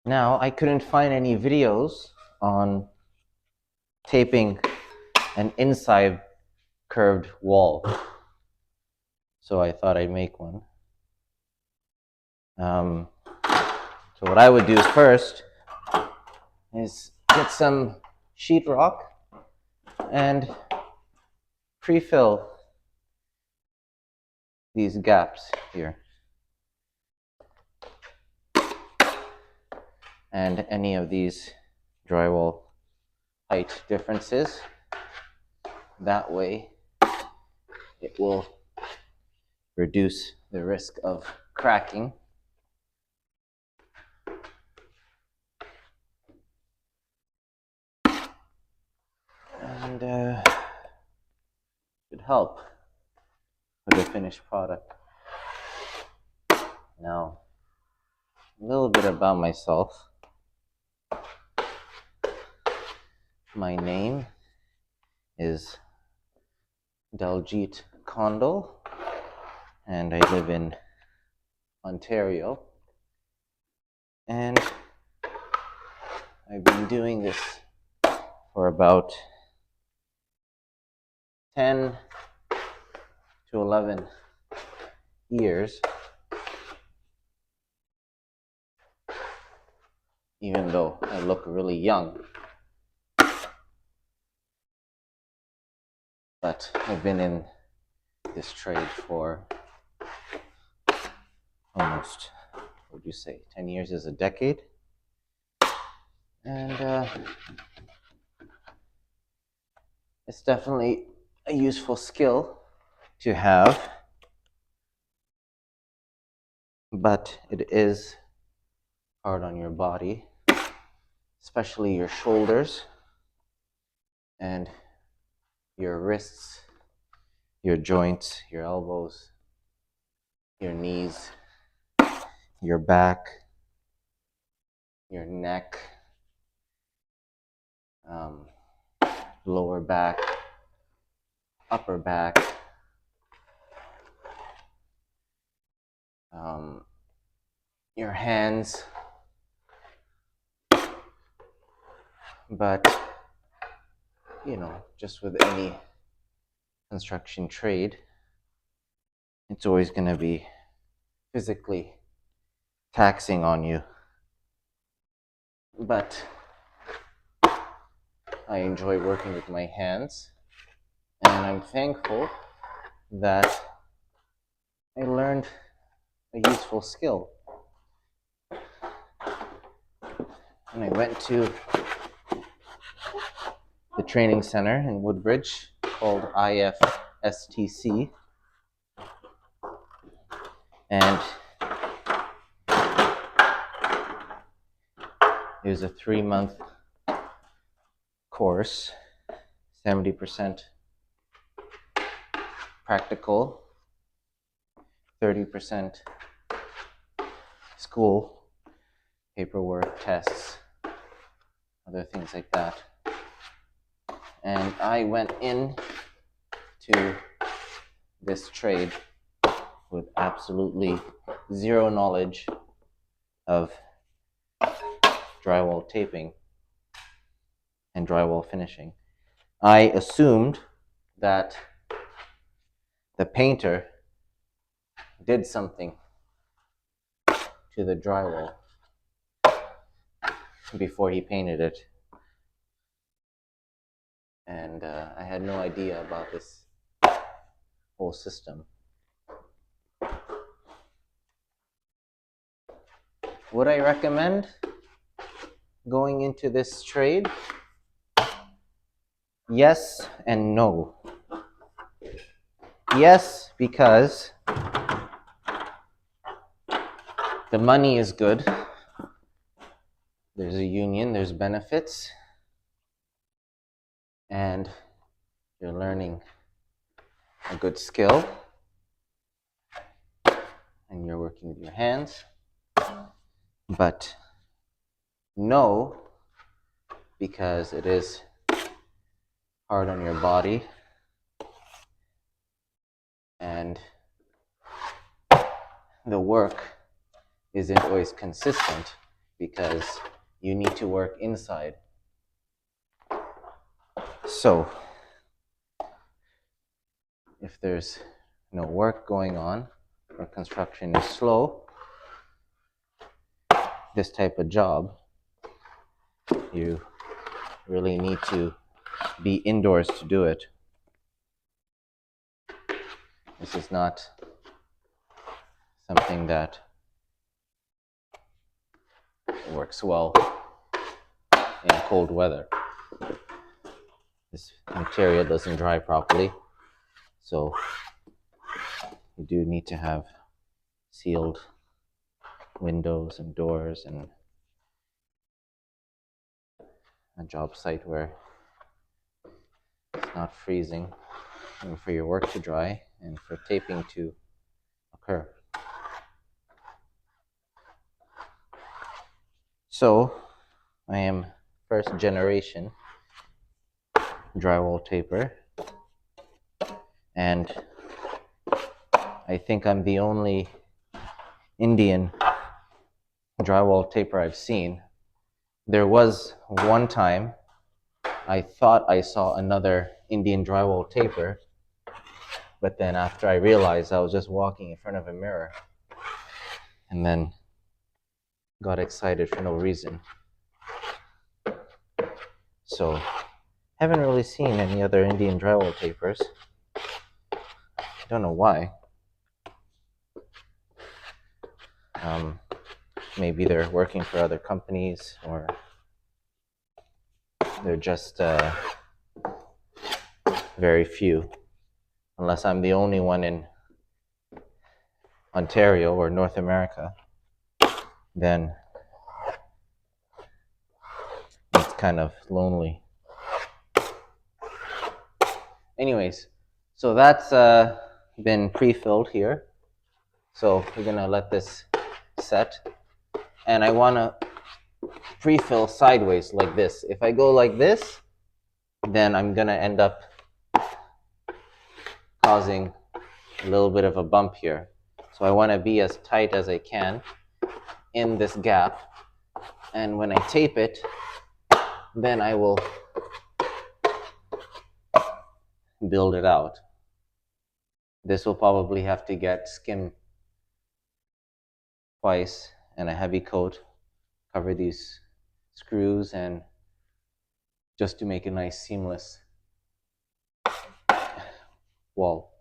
Now, I couldn't find any videos on taping an inside curved wall, so I thought I'd make one. So what I would do first is get some sheetrock and pre-fill these gaps here. And any of these drywall height differences. That way it will reduce the risk of cracking. And should help with the finished product. Now, a little bit about myself. My name is Daljit Kondel, and I live in Ontario. And I've been doing this for about 10 to 11 years, even though I look really young. But I've been in this trade for almost, what would you say, 10 years is a decade. And it's definitely a useful skill to have, but it is hard on your body, especially your shoulders and your wrists, your joints, your elbows, your knees, your back, your neck, lower back, upper back, your hands. But, you know, just with any construction trade, it's always going to be physically taxing on you. But I enjoy working with my hands, and I'm thankful that I learned a useful skill. And I went to the training center in Woodbridge called IFSTC, and it was a 3-month course, 70% practical, 30% school, paperwork, tests, other things like that. And I went in to this trade with absolutely zero knowledge of drywall taping and drywall finishing. I assumed that the painter did something to the drywall before he painted it. And I had no idea about this whole system. Would I recommend going into this trade? Yes and no. Yes, because the money is good. There's a union, there's benefits, and you're learning a good skill, and you're working with your hands. But no, because it is hard on your body, and the work isn't always consistent. because you need to work inside. So if there's no work going on or construction is slow, this type of job, you really need to be indoors to do it. This is not something that works well in cold weather. This material doesn't dry properly, so you do need to have sealed windows and doors and a job site where it's not freezing, and for your work to dry and for taping to occur. So I am first generation drywall taper, and I think I'm the only Indian drywall taper I've seen. There was one time I thought I saw another Indian drywall taper, but then after I realized I was just walking in front of a mirror and then got excited for no reason. So haven't really seen any other Indian drywall tapers. Don't know why. Maybe they're working for other companies, or they're just very few. Unless I'm the only one in Ontario or North America, then it's kind of lonely. Anyways, so that's been pre-filled here. So we're gonna let this set, and I wanna pre-fill sideways like this. If I go like this, then I'm gonna end up causing a little bit of a bump here. So I wanna be as tight as I can in this gap, and when I tape it, then I will build it out. This will probably have to get skimmed twice and a heavy coat, cover these screws, and just to make a nice seamless wall.